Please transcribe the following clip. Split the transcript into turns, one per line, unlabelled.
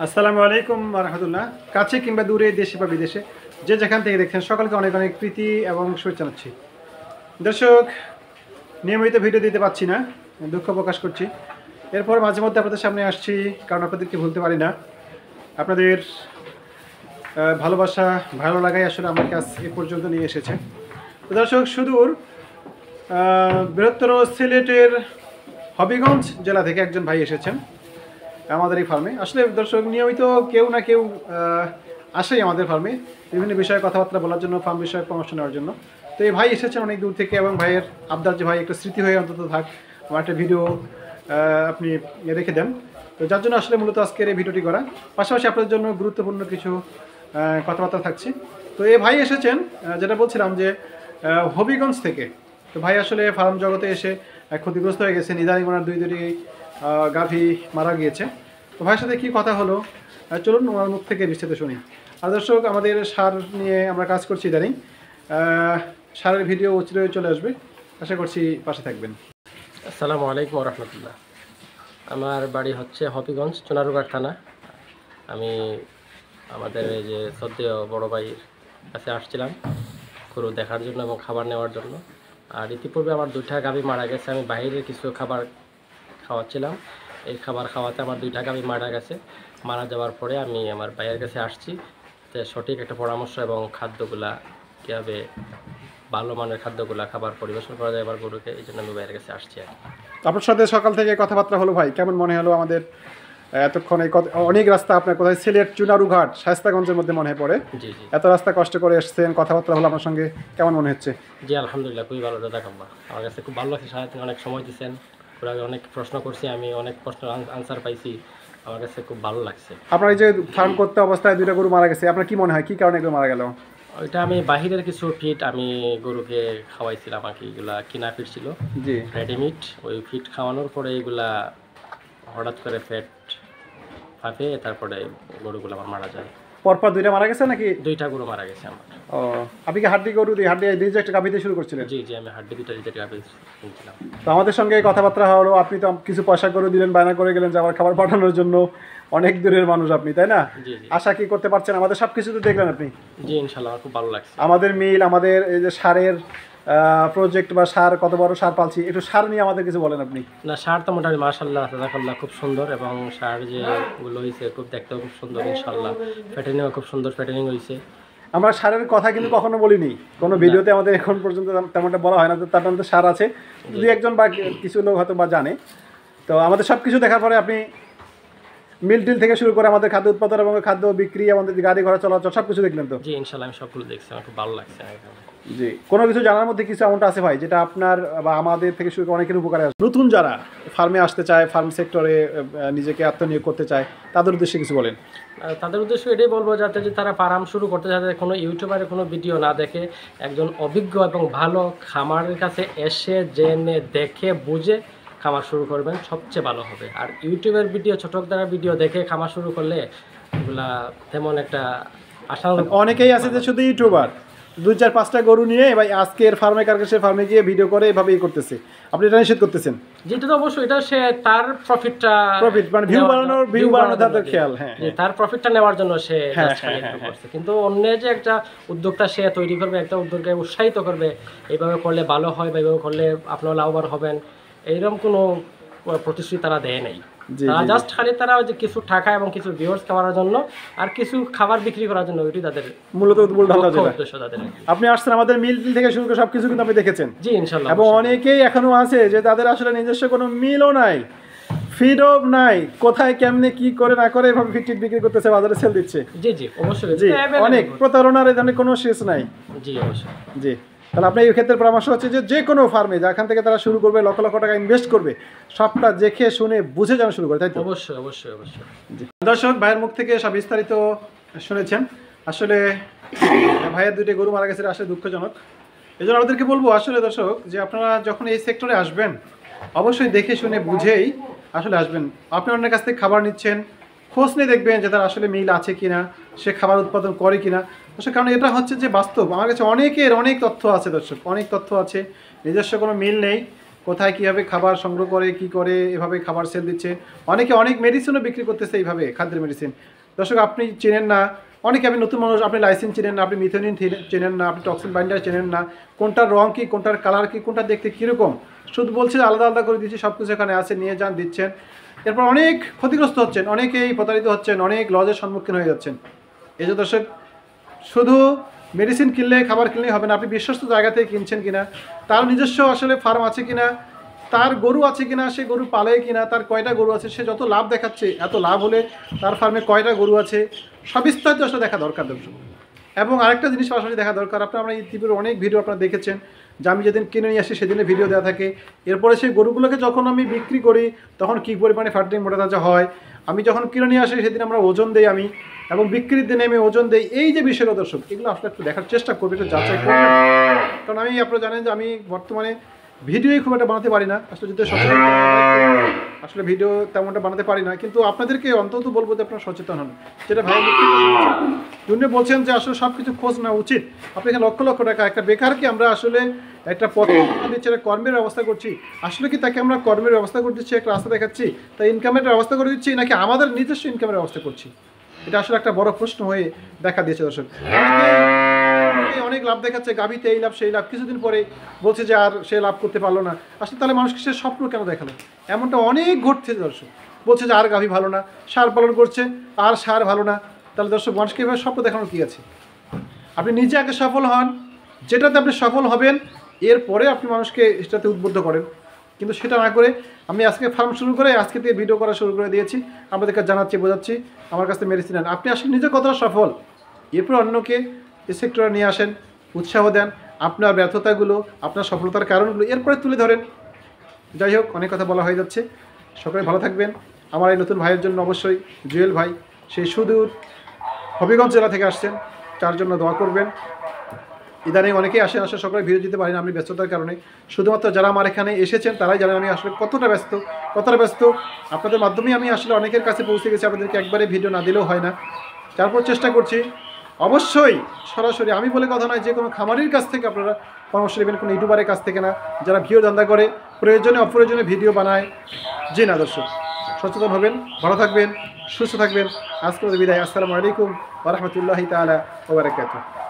আসসালামু আলাইকুম রহমতুল্লাহ। কাছে কিংবা দূরে, দেশে বা বিদেশে, যে যেখান থেকে দেখছেন সকলকে অনেক অনেক প্রীতি এবং শুভেচ্ছা জানাচ্ছি। দর্শক, নিয়মিত ভিডিও দিতে পারছি না, দুঃখ প্রকাশ করছি। এরপর মাঝে মধ্যে আপনাদের সামনে আসছি, কারণ আপনাদেরকে ভুলতে পারি না। আপনাদের ভালোবাসা, ভালো লাগাই আসলে আমার কাছ এ পর্যন্ত নিয়ে এসেছে। তো দর্শক, সুদূর বৃহত্তর সিলেটের হবিগঞ্জ জেলা থেকে একজন ভাই এসেছেন আমাদের এই ফার্মে। আসলে দর্শক, নিয়মিত কেউ না কেউ আসেই আমাদের ফার্মে বিভিন্ন বিষয়ে কথাবার্তা বলার জন্য, ফার্ম বিষয়ে পরামর্শ নেওয়ার জন্য। তো এই ভাই এসেছেন অনেক দূর থেকে, এবং ভাইয়ের আবদার যে ভাই একটা স্মৃতি হয়ে অন্তত থাক, আমার একটা ভিডিও আপনি রেখে দেন। তো যার জন্য আসলে মূলত আজকের এই ভিডিওটি করা, পাশাপাশি আপনাদের জন্য গুরুত্বপূর্ণ কিছু কথাবার্তা থাকছে। তো এই ভাই এসেছেন, যেটা বলছিলাম যে হবিগঞ্জ থেকে। তো ভাই আসলে ফার্ম জগতে এসে ক্ষতিগ্রস্ত হয়ে গেছে, ইদানিং ওনার দুটি গাভী মারা গিয়েছে। তো ভাইয়ের সাথে কী কথা হলো, চলুন ওনার মুখ থেকে বিস্তারিত শুনি। আর দর্শক, আমাদের সার নিয়ে আমরা কাজ করছি ইদানিং, সারের ভিডিও অচিরেই চলে আসবে, আশা করছি পাশে থাকবেন।
আসসালামু আলাইকুম রহমতুল্লাহ। আমার বাড়ি হচ্ছে হবিগঞ্জ, চুনারুঘাট থানা। আমি আমাদের এই যে সদ্য বড় ভাইয়ের কাছে আসছিলাম গরু দেখার জন্য এবং খাবার নেওয়ার জন্য। আর ইতিপূর্বে আমার দুইটা গাভী মারা গেছে। আমি বাইরের কিছু খাবার খাওয়াচ্ছিলাম, এই খাবার খাওয়াতে আমার দুইটা গাভী মারা গেছে। মারা যাওয়ার পরে আমি আমার ভাইয়ের কাছে আসছি, যে সঠিক একটা পরামর্শ এবং খাদ্যগুলা কীভাবে ভালো মানের খাদ্যগুলা খাবার পরিবেশন করা যায় আমার গরুকে, এই জন্য আমি বাইরের কাছে আসছি। আর
আপনার সাথে সকাল থেকে কথাবার্তা হলো ভাই, কেমন মনে হলো আমাদের এতক্ষণ? অনেক রাস্তা, আপনার কোথায় সিলেট চুনারুঘাট শায়েস্তাগঞ্জের মধ্যে মনে হয় পড়ে।
জি জি,
এত রাস্তা কষ্ট করে এসেছেন, কথাবার্তা হলো আপনার সঙ্গে, কেমন মনে হচ্ছে?
জি আলহামদুলিল্লাহ, খুবই ভালো। জাযাকাল্লাহ, আমার কাছে খুব ভালো লাগছে। সারাদিন অনেক সময় দিচ্ছেন, আমি অনেক প্রশ্ন করছি, আমি অনেক প্রশ্নের আনসার পাইছি, আমার কাছে খুব ভালো লাগছে।
আপনার এই যে ফার্ম করতে অবস্থায় দুইটা গরু মারা গেছে, আপনার কি মনে হয়, কি কারণে এগুলো মারা গেল?
ওইটা আমি বাহিরের কিছু ফিট আমি গরুকে খাওয়াইছিলাম আর কি, এগুলা কিনা ফিট ছিল,
জি,
রেডিমিট। ওই ফিট খাওয়ানোর পরে এগুলা হঠাৎ করে ফ্যাট ফাঁপে, তারপরে গরুগুলো আমার মারা যায়।
পরপর দুইটা মারা গেছে নাকি?
দুইটা গরু মারা গেছে আমার।
ও, আপনি কি হাড্ডি গরু দিয়ে, হাড্ডি রিজেক্ট গাভিতে শুরু করছিলেন?
জি জি, আমি হাড্ডি দুইটা রিজেক্ট গাভী কিনছিলাম।
তো আমাদের সঙ্গে কথাবার্তা হলো, আপনি তো কিছু পয়সা করে দিলেন, বায়না করে গেলেন যে আমার খাবার পাঠানোর জন্য। অনেক দূরের মানুষ আপনি, তাই না?
জি জি,
আশা কি করতে পারছেন? আমাদের সব কিছু তো দেখলেন আপনি।
জি ইনশাল্লাহ, আমার খুব ভালো লাগছে।
আমাদের মিল, আমাদের এই যে সারের প্রজেক্ট বা সার, কত বড় সার পালছি, একটু সার নিয়ে আমাদের কিছু বলেন আপনি।
না, সার তো মোটামুটি মাশাআল্লাহ জাযাকাল্লাহ খুব সুন্দর, এবং সার যেগুলো হয়েছে খুব দেখতেও খুব সুন্দর ইনশাআল্লাহ। ফ্যাটেনিংও খুব সুন্দর ফ্যাটেনিং হয়েছে।
আমরা সারের কথা কিন্তু কখনো বলিনি কোনো ভিডিওতে, আমাদের এখন পর্যন্ত তেমনটা বলা হয় না। তো তার মধ্যে সার আছে, দুই একজন বা কিছু লোক হয়তো বা জানে। তো আমাদের সব কিছু দেখার পরে আপনি মিল টিল থেকে শুরু করে আমাদের খাদ্য উৎপাদন এবং খাদ্য বিক্রি, আমাদের গাড়ি ঘোড়া চলাচল সব কিছু দেখলেন তো?
জি ইনশাআল্লাহ, আমি সবগুলো দেখছি, আমার খুব ভালো লাগছে।
জি, কোনো কিছু জানার মধ্যে কিছু এমনটা আছে ভাই, যেটা আপনার বা আমাদের থেকে শুরু করে অনেকের উপকারে আসে? নতুন যারা ফার্মে আসতে চায়, ফার্ম সেক্টরে নিজেকে আত্মনিয়োগ করতে চায়, তাদের উদ্দেশ্যে কিছু বলেন।
তাদের উদ্দেশ্যে এটাই বলবো, যাতে যে তারা ফার্ম শুরু করতে, যাতে কোনো ইউটিউবারের কোনো ভিডিও না দেখে, একজন অভিজ্ঞ এবং ভালো খামারের কাছে এসে জেনে দেখে বুঝে খামার শুরু করবেন, সবচেয়ে ভালো হবে। আর ইউটিউবের ভিডিও, ছোট দ্বারা ভিডিও দেখে খামার শুরু করলে এগুলা তেমন একটা আশা।
অনেকেই আছে যে শুধু ইউটিউবার, 2-4-5টা গরু নিয়ে ভাই আজকের ফার্মে কারকাসের ফার্মে গিয়ে ভিডিও করে এভাবেই করতেছে। আপনি এটা নিষেধ করতেছেন?
যেটা তো অবশ্যই, এটা সে তার প্রফিট মানে
ভিউ বাড়ানোর তাদের খেয়াল। হ্যাঁ,
তার প্রফিটটা নেওয়ার জন্য সে
হ্যাঁ,
করছে। কিন্তু অন্য যে একটা উদ্যোগটা সে তৈরি করবে, একটা উদ্যোগকে উৎসাহিত করবে, এইভাবে করলে ভালো হয় বা এইভাবে করলে আপনারা লাভবান হবেন, এইরকম কোনো প্রতিশ্রুতি তারা দেয় নাই। তারা জাস্ট খালি তারা যে কিছু টাকা এবং কিছু ভিউয়ার্স খাওয়ার জন্য আর কিছু খাবার বিক্রি করার জন্য, ওইটি তাদের মূলত উদ্দেশ্য তাদের।
আপনি আসছেন আমাদের মিল থেকে শুরু করে সবকিছু কিন্তু আপনি দেখেছেন।
জি ইনশাআল্লাহ।
এবং অনেকেই এখনো আছে যে তাদের আসলে নিজস্ব কোনো মিলও নাই, ফিডও নাই, কোথায় কেমনে কি করে না করে এভাবে ফিট বিক্রি করতেছে, বাজারে সেল দিচ্ছে।
জি জি অবশ্যই,
জি, অনেক প্রতারণার এখানে কোনো শেষ নাই।
জি অবশ্যই।
জি, তাহলে আপনার এই ক্ষেত্রে পরামর্শ হচ্ছে যে কোনো ফার্মে যেখান থেকে তারা শুরু করবে, লক্ষ লক্ষ টাকা ইনভেস্ট করবে, সবটা দেখে শুনে বুঝে যেন শুরু করে, তাই তো?
অবশ্যই অবশ্যই অবশ্যই।
দর্শক, ভাইয়ের মুখ থেকে সব বিস্তারিত শুনেছেন। আসলে ভাইয়ের দুইটা গরু মারা গেছে, আসলে দুঃখজনক। এই জন্য আমাদেরকে বলবো আসলে দর্শক, যে আপনারা যখন এই সেক্টরে আসবেন অবশ্যই দেখে শুনে বুঝেই আসলে আসবেন। আপনি অন্যের কাছ থেকে খাবার নিচ্ছেন, খোঁজ নিয়ে দেখবেন যে তার আসলে মিল আছে কিনা, সে খাবার উৎপাদন করে কিনা। দর্শক, কারণ এটা হচ্ছে যে বাস্তব, আমার কাছে অনেকের অনেক তথ্য আছে দর্শক, অনেক তথ্য আছে, নিজস্ব কোনো মিল নেই, কোথায় কীভাবে খাবার সংগ্রহ করে কি করে এভাবে খাবার সেল দিচ্ছে। অনেকে অনেক মেডিসিনও বিক্রি করতেছে এইভাবে, খাদ্যের মেডিসিন। দর্শক আপনি চেনেন না, অনেকে আপনি নতুন মানুষ, আপনি লাইসিন চেনেন না, আপনি মিথেনিন চেনেন না, আপনি টক্সিন বাইন্ডার চেনেন না, কোনটার রং কী, কোনটার কালার কী, কোনটা দেখতে কীরকম, শুধু বলছে আলাদা আলাদা করে দিচ্ছি, সব কিছু এখানে আছে, নিয়ে যান, দিচ্ছেন। এরপর অনেক ক্ষতিগ্রস্ত হচ্ছেন, অনেকেই প্রতারিত হচ্ছেন, অনেক লজের সম্মুখীন হয়ে যাচ্ছেন। এই যে দর্শক, শুধু মেডিসিন কিনলে খাবার কিনলেই হবে না, আপনি বিশ্বস্ত জায়গা থেকে কিনছেন কিনা, তার নিজস্ব আসলে ফার্ম আছে কিনা, তার গরু আছে কিনা, সে গরু পালে কিনা, তার কয়টা গরু আছে, সে যত লাভ দেখাচ্ছে, এত লাভ হলে তার ফার্মে কয়টা গরু আছে, সবিস্তারিত আসলে দেখা দরকার দর্শক। এবং আরেকটা জিনিস পাশাপাশি দেখা দরকার, আমরা ইউটিউবের অনেক ভিডিও আপনারা দেখেছেন যে আমি যেদিন কিনে নিয়ে আসি সেদিনে ভিডিও দেওয়া থাকে। এরপরে সেই গরুগুলোকে যখন আমি বিক্রি করি তখন কী পরিমাণে ফ্যাটিং মোটা তাজা হয়, আমি যখন কিনে নিয়ে আসি সেদিন আমরা ওজন দেই আমি, এবং বিক্রির দিনে আমি ওজন দেই। এই যে বিষয়গুলো দর্শক, এগুলো আসলে একটু দেখার চেষ্টা করবে, একটু যাচাই করবেন। কারণ আমি, আপনারা জানেন যে আমি বর্তমানে ভিডিওই খুব একটা বানাতে পারি না, আসলে যদি সচেতন আসলে ভিডিও তেমনটা বানাতে পারি না, কিন্তু আপনাদেরকে অন্তত বলবো যে আপনারা সচেতন হন। যেটা ভাই দুনিয়া বলছেন যে আসলে সব কিছু খোঁজ নেওয়া উচিত। আপনি এখানে লক্ষ লক্ষ টাকা একটা বেকারকে আমরা আসলে একটা পথ দিচ্ছি, একটা কর্মের ব্যবস্থা করছি, আসলে কি তাকে আমরা কর্মের ব্যবস্থা করে দিচ্ছি, একটা রাস্তা দেখাচ্ছি, তাই ইনকামের ব্যবস্থা করে দিচ্ছি, নাকি আমাদের নিজস্ব ইনকামের ব্যবস্থা করছি? এটা আসলে একটা বড় প্রশ্ন হয়ে দেখা দিয়েছে দর্শক। অনেক লাভ দেখাচ্ছে, গাভীতে এই লাভ সেই লাভ, কিছুদিন পরে বলছে যে আর সে লাভ করতে পারলো না। আসলে তাহলে মানুষকে সে স্বপ্ন কেন দেখালো? এমনটা অনেক ঘটছে দর্শক, বলছে যে আর গাভী ভালো না, সার পালন করছে আর সার ভালো না। তাহলে দর্শক মানুষকে এভাবে স্বপ্ন দেখানোর কী আছে? আপনি নিজে আগে সফল হন, যেটাতে আপনি সফল হবেন এরপরে আপনি মানুষকে সেটাতে উদ্বুদ্ধ করেন। কিন্তু সেটা না করে আমি আজকে ফার্ম শুরু করে আজকে থেকে ভিডিও করা শুরু করে দিয়েছি, আপনাদেরকে জানাচ্ছি, বোঝাচ্ছি আমার কাছে মেডিসিন আন। আপনি আসলে নিজে কতটা সফল, এরপর অন্যকে এই সেক্টরে নিয়ে আসেন, উৎসাহ দেন, আপনার ব্যর্থতাগুলো, আপনার সফলতার কারণগুলো এরপরে তুলে ধরেন। যাই হোক, অনেক কথা বলা হয়ে যাচ্ছে, সকলে ভালো থাকবেন। আমার এই নতুন ভাইয়ের জন্য অবশ্যই, জুয়েল ভাই, সেই সুদূর হবিগঞ্জ জেলা থেকে আসছেন, তার জন্য দোয়া করবেন। ইদানিং অনেকেই আসেন, আসলে সকলে ভিডিও দিতে পারি না আমি ব্যস্ততার কারণে। শুধুমাত্র যারা আমার এখানে এসেছেন তারাই জানেন আমি আসলে কতটা ব্যস্ত। আপনাদের মাধ্যমেই আমি আসলে অনেকের কাছে পৌঁছে গেছি, আপনাদেরকে একবারে ভিডিও না দিলেও হয় না। তারপর চেষ্টা করছি অবশ্যই সরাসরি, আমি বলে কথা নয়, যে কোনো খামারির কাছ থেকে আপনারা পরামর্শ নেবেন, কোনো ইউটিউবারের কাছ থেকে না, যারা ভিডিও ধান্দা করে, প্রয়োজনে অপ্রয়োজনে ভিডিও বানায়। জি না দর্শক, সচেতন হবেন, ভালো থাকবেন, সুস্থ থাকবেন। আজকে বিদায়। আসসালামু আলাইকুম ওয়া রাহমাতুল্লাহি তাআলা ওয়া বারাকাতুহু।